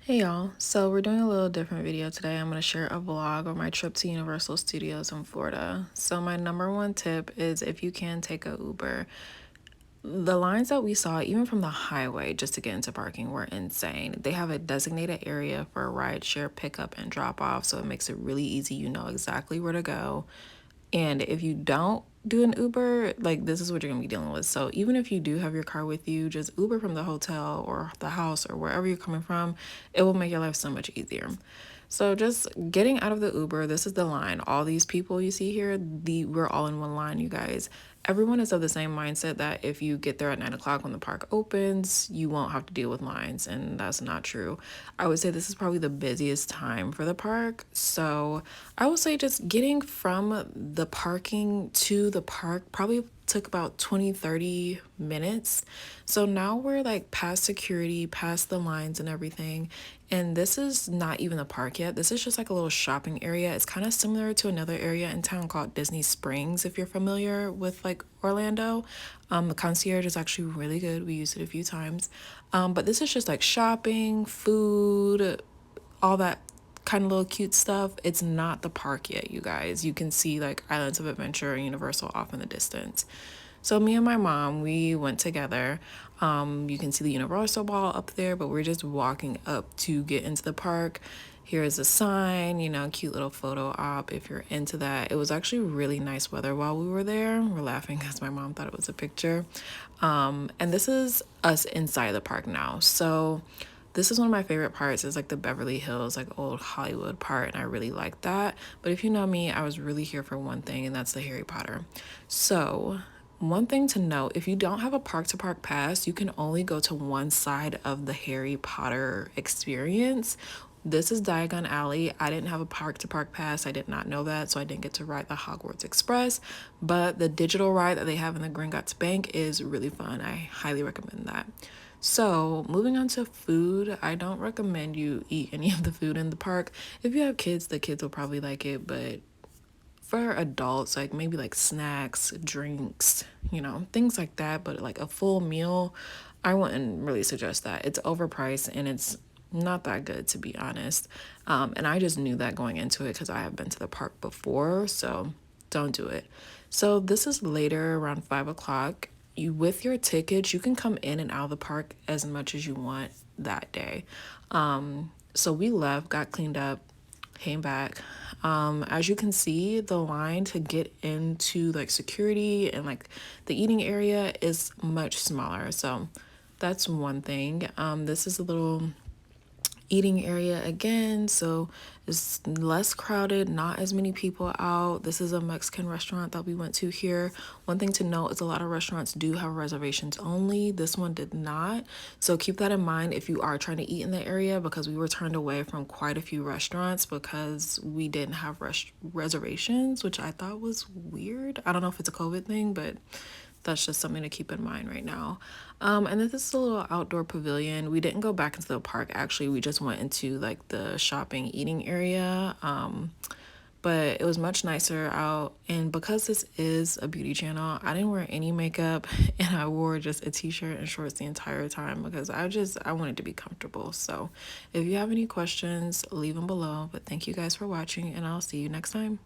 Hey y'all, so we're doing a little different video today. I'm going to share a vlog of my trip to Universal Studios in Florida. So my number one tip is if you can take a Uber. The lines that we saw, even from the highway just to get into parking, were insane. They have a designated area for ride share pickup and drop off, so it makes it really easy. You know exactly where to go. And if you don't do an Uber, like this is what you're gonna be dealing with. So even if you do have your car with you, just Uber from the hotel or the house or wherever you're coming from, it will make your life so much easier. So just getting out of the Uber, this is the line. All these people you see here, we're all in one line, you guys. Everyone is of the same mindset that if you get there at 9 o'clock when the park opens, you won't have to deal with lines, and that's not true. I would say this is probably the busiest time for the park. So I would say just getting from the parking to the park probably took about 20-30 minutes. So now we're like past security, past the lines and everything. And this is not even the park yet. This is just like a little shopping area. It's kind of similar to another area in town called Disney Springs, if you're familiar with like Orlando. The concierge is actually really good. We used it a few times. But this is just like shopping, food, all that kind of little cute stuff. It's not the park yet, you guys. You can see like Islands of Adventure and Universal off in the distance. So me and my mom, we went together. You can see the Universal ball up there, but we're just walking up to get into the park. Here's a sign, cute little photo op if you're into that. It was actually really nice weather while we were there. We're laughing because my mom thought it was a picture. And this is us inside the park now. So this is one of my favorite parts, is like the Beverly Hills, like old Hollywood part, and I really like that. But if you know me, I was really here for one thing, and that's the Harry Potter. So one thing to note, if you don't have a park to park pass, you can only go to one side of the Harry Potter experience. This is Diagon Alley. I didn't have a park to park pass. I did not know that, so I didn't get to ride the Hogwarts Express. But the digital ride that they have in the Gringotts Bank is really fun. I highly recommend that. So moving on to food, I don't recommend you eat any of the food in the park. If you have kids, the kids will probably like it, but for adults, like maybe like snacks, drinks, things like that, but like a full meal, I wouldn't really suggest that. It's overpriced and it's not that good, to be honest. And I just knew that going into it because I have been to the park before, so don't do it. So this is later around 5 o'clock. With your tickets, you can come in and out of the park as much as you want that day. So we left, got cleaned up, came back. As you can see, the line to get into like security and like the eating area is much smaller. So that's one thing. This is a little eating area again, so it's less crowded, not as many people out. This is a Mexican restaurant that we went to here. One thing to note is a lot of restaurants do have reservations only. This one did not, so keep that in mind if you are trying to eat in the area, because we were turned away from quite a few restaurants because we didn't have reservations, which I thought was weird. I don't know if it's a COVID thing, but that's just something to keep in mind right now. And then this is a little outdoor pavilion. We didn't go back into the park, actually. We just went into like the shopping eating area. But it was much nicer out. And because this is a beauty channel, I didn't wear any makeup and I wore just a t-shirt and shorts the entire time because I wanted to be comfortable. So if you have any questions, leave them below. But thank you guys for watching and I'll see you next time.